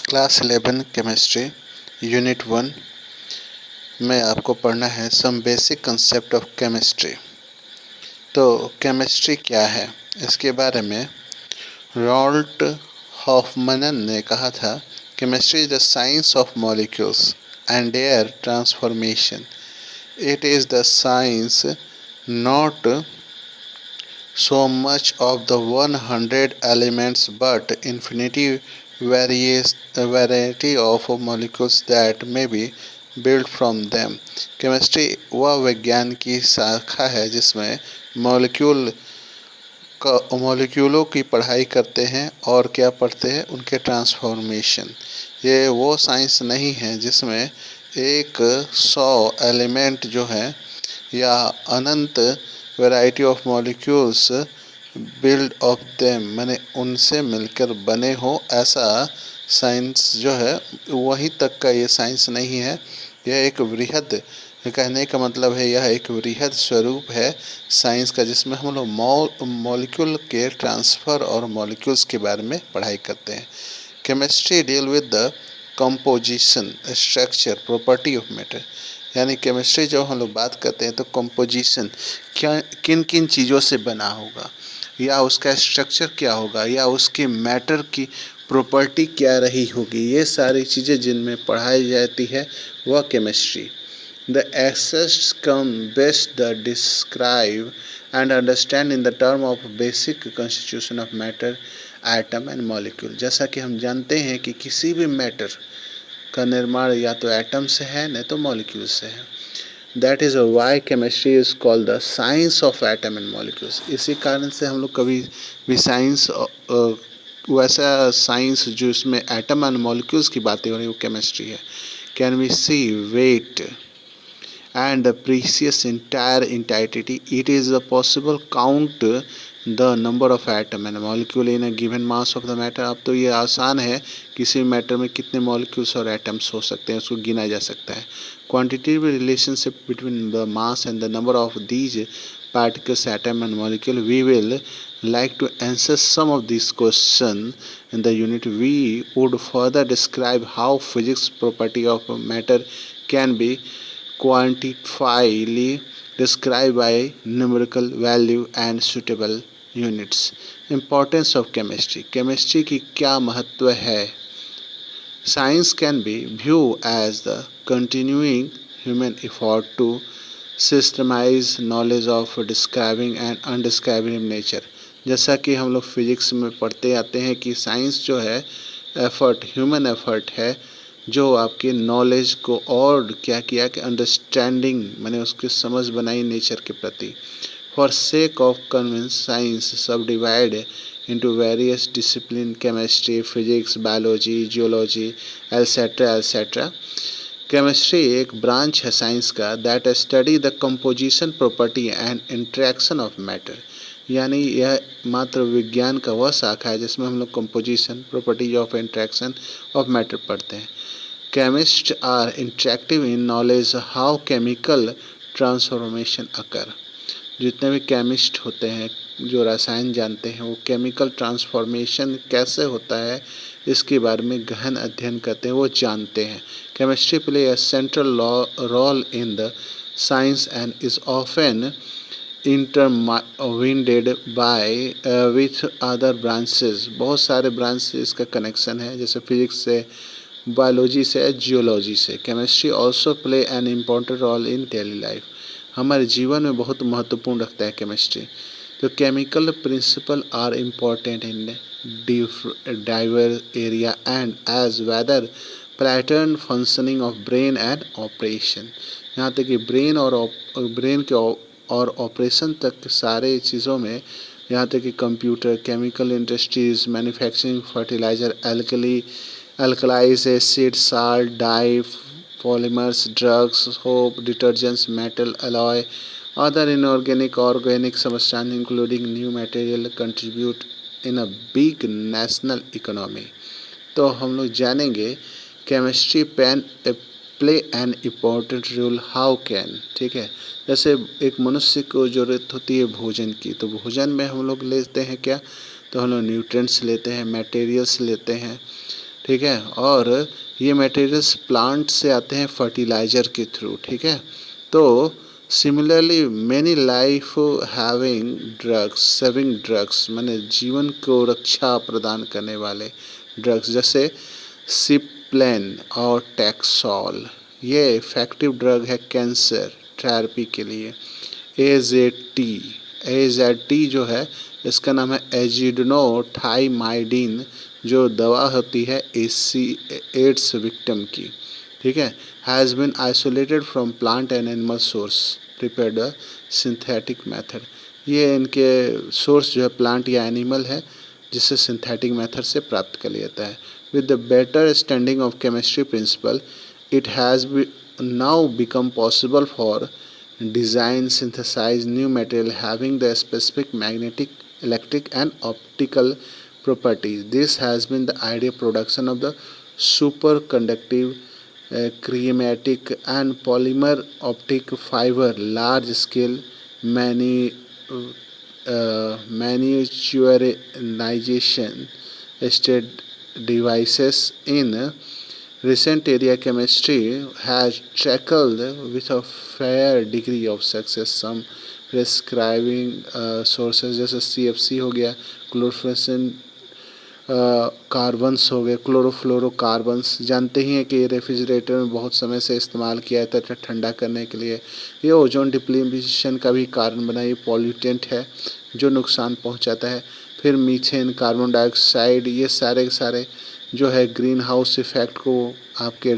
Class 11 chemistry unit 1 में आपको पढ़ना है some basic concept of chemistry. तो केमिस्ट्री क्या है, इसके बारे में रॉल्ट हॉफमैन ने कहा था, chemistry is the science of molecules and their transformation. It is the science not so much of the 100 elements but infinity variety of molecules that may be built from them। Chemistry वह विज्ञान की शाखा है जिसमें मॉलिक्यूलों की पढ़ाई करते हैं और क्या पढ़ते हैं, उनके ट्रांसफॉर्मेशन। ये वो साइंस नहीं है जिसमें 100 एलिमेंट जो है या अनंत variety of molecules build of them, माने उनसे मिलकर बने हो, ऐसा साइंस जो है वहीं तक का ये साइंस नहीं है। यह एक वृहद, कहने का मतलब है यह एक वृहद स्वरूप है साइंस का, जिसमें हम लोग मॉलिक्यूल के ट्रांसफ़र और मॉलिक्यूल्स के बारे में पढ़ाई करते हैं। Chemistry deal with the composition, structure, property of matter. यानी केमिस्ट्री जब हम लोग बात करते हैं तो कंपोजिशन, क्या किन किन चीज़ों से बना होगा, या उसका स्ट्रक्चर क्या होगा, या उसके मैटर की प्रॉपर्टी क्या रही होगी, ये सारी चीज़ें जिनमें पढ़ाई जाती है वह chemistry. The access come best the describe and understand in the term of basic constitution of matter, atom and molecule. जैसा कि हम जानते हैं कि किसी भी मैटर का निर्माण या तो एटम से है, नहीं तो मॉलिक्यूल से है। That is why chemistry is called the science of atom and molecules. इसी कारण से हम लोग कभी भी साइंस, वैसा साइंस जो इसमें एटम एंड मॉलिक्यूल्स की बातें हो रही है वो केमिस्ट्री है। Can we see weight and the precious entire entity, it is a possible count the number of atom and molecule in a given mass of the matter। अब तो ये आसान है, किसी मैटर में कितने मॉलिक्यूल्स और एटम्स हो सकते हैं उसको गिना जा सकता है। Quantitative relationship between the mass and the number of these particles, atom and molecule। We will like to answer some of these questions in the unit. We would further describe how physics property of matter can be quantifiably described by numerical value and suitable units। Importance of chemistry, chemistry की क्या महत्व है। Science can be viewed as the continuing human effort to systemize knowledge of describing and undescribing nature। जैसा कि हम लोग physics में पढ़ते आते हैं कि साइंस जो है एफर्ट, ह्यूमन एफर्ट है जो आपके नॉलेज को और क्या किया कि अंडरस्टैंडिंग, मैंने उसकी समझ बनाई नेचर के प्रति। For sake of convince science सब divide into various discipline, chemistry, physics, biology, geology, etc. Chemistry एक ब्रांच है साइंस का that study the composition, property and interaction of matter. यानी यह मात्र विज्ञान का वह शाखा है जिसमें हम लोग composition, property of interaction of matter पढ़ते हैं। Chemist are interactive in knowledge how chemical transformation occur. जितने भी केमिस्ट होते हैं जो रसायन जानते हैं वो केमिकल ट्रांसफॉर्मेशन कैसे होता है इसके बारे में गहन अध्ययन करते हैं, वो जानते हैं। Chemistry play a central role in the science and is often intertwined by with other branches. बहुत सारे ब्रांच से इसका कनेक्शन है, जैसे फिजिक्स से, बायोलॉजी से, जियोलॉजी से। Chemistry also play an important role in daily life. हमारे जीवन में बहुत महत्वपूर्ण रखता है केमिस्ट्री। तो chemical principle are important in diverse area and as weather pattern functioning of brain and operation. यहाँ तक कि ब्रेन के और ऑपरेशन तक सारे चीज़ों में, यहाँ तक कि computer, chemical industries, manufacturing, fertilizer, alkalis, acid, salt, dye, polymers, drugs, soap, detergents, metal, alloy, other inorganic, organic substances including new material contribute in a big national economy। तो हम लोग जानेंगे chemistry play an important role how can. ठीक है, जैसे एक मनुष्य को ज़रूरत होती है भोजन की, तो भोजन में हम लोग लेते हैं क्या, तो हम लोग न्यूट्रिएंट्स लेते हैं, मटेरियल्स लेते हैं, ठीक है। और ये मटेरियल्स प्लांट से आते हैं फर्टिलाइज़र के थ्रू, ठीक है। तो similarly many life having drugs saving drugs माने जीवन को रक्षा प्रदान करने वाले ड्रग्स जैसे सिप्लेन और टैक्सोल, ये इफेक्टिव ड्रग है कैंसर थेरेपी के लिए। एजेटी जो है इसका नाम है एजिडोनोथाइमाइडिन, जो दवा होती है एड्स विक्टिम की, ठीक है। Has been isolated from plant and animal source prepared the synthetic method. ये इनके सोर्स जो है प्लांट या एनिमल है, जिससे सिंथेटिक मेथड से प्राप्त कर लिया जाता है। With the better standing of chemistry principle, it has now become possible for design synthesize new material having the specific magnetic, electric and optical properties. This has been the ideal production of the superconductive chromatic and polymer optic fiber large scale miniaturization state devices in recent area. Chemistry has tackled with a fair degree of success some prescribing sources जैसे CFC हो गया, क्लोरोफ्लोरेसेंट carbons हो गए, chlorofluorocarbons जानते ही हैं कि ये refrigerator में बहुत समय से इस्तेमाल किया जाता है ठंडा करने के लिए। ये ओजोन डिप्लीशन का भी कारण बना, ये पॉल्यूटेंट है जो नुकसान पहुंचाता है। फिर मीथेन, कार्बन डाइऑक्साइड, ये सारे के सारे जो है ग्रीन हाउस इफेक्ट को आपके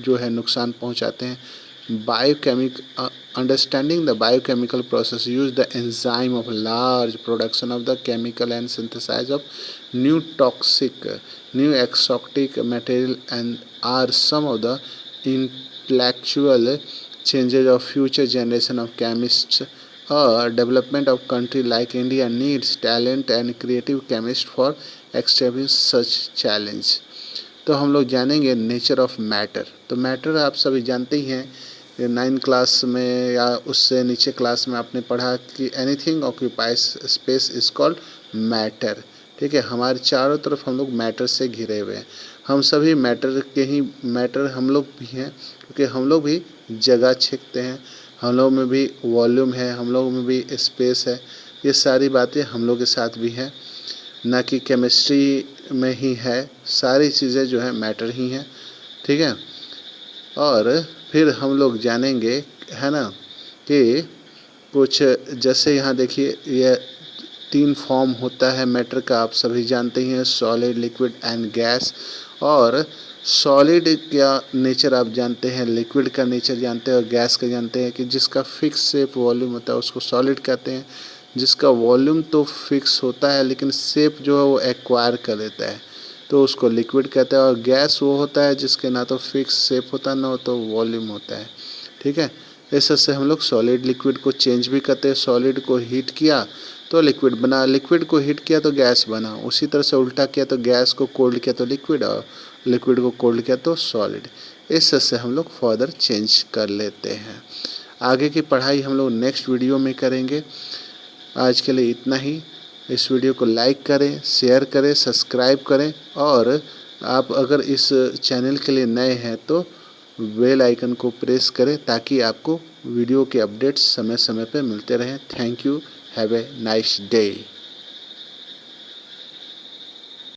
जो है नुकसान पहुंचाते हैं। Understanding the biochemical process use the enzyme of large production of the chemical and synthesis of new toxic, new exotic material and are some of the intellectual changes of future generation of chemists. A development of country like India needs talent and creative chemists for accepting such challenge. तो हम लोग जानेंगे nature of matter. तो matter आप सभी जानते ही हैं, 9 class में या उससे नीचे क्लास में आपने पढ़ा कि anything occupies space is called matter, ठीक है। हमारे चारों तरफ हम लोग मैटर से घिरे हुए हैं। हम सभी मैटर के ही मैटर हम लोग भी हैं, क्योंकि हम लोग भी जगह छेकते हैं, हम लोग में भी वॉल्यूम है, हम लोग में भी स्पेस है। ये सारी बातें हम लोग के साथ भी हैं, ना कि केमिस्ट्री में ही है, सारी चीज़ें जो है मैटर ही हैं, ठीक है। और फिर हम लोग जानेंगे, है ना, कि कुछ जैसे यहाँ देखिए ये 3 फॉर्म होता है मैटर का, आप सभी जानते ही हैं, सॉलिड, लिक्विड एंड गैस। और सॉलिड का नेचर आप जानते हैं, लिक्विड का नेचर जानते हैं और गैस का जानते हैं कि जिसका फिक्स शेप वॉल्यूम होता है उसको सॉलिड कहते हैं। जिसका वॉल्यूम तो फिक्स होता है लेकिन शेप जो है वो एक्वायर कर लेता है तो उसको लिक्विड कहते हैं। और गैस वो होता है जिसके ना तो फिक्स शेप होता है ना तो वॉल्यूम होता है, ठीक है। ऐसे से हम लोग सॉलिड लिक्विड को चेंज भी करते हैं। सॉलिड को हीट किया तो लिक्विड बना, लिक्विड को हीट किया तो गैस बना, उसी तरह से उल्टा किया तो गैस को कोल्ड किया तो लिक्विड और लिक्विड को कोल्ड किया तो सॉलिड। इस से हम लोग फर्दर चेंज कर लेते हैं। आगे की पढ़ाई हम लोग नेक्स्ट वीडियो में करेंगे। आज के लिए इतना ही। इस वीडियो को लाइक करें, शेयर करें, सब्सक्राइब करें और आप अगर इस चैनल के लिए नए हैं तो बेल आइकन को प्रेस करें ताकि आपको वीडियो के अपडेट्स समय समय पर मिलते रहें। Thank you. Have a nice day.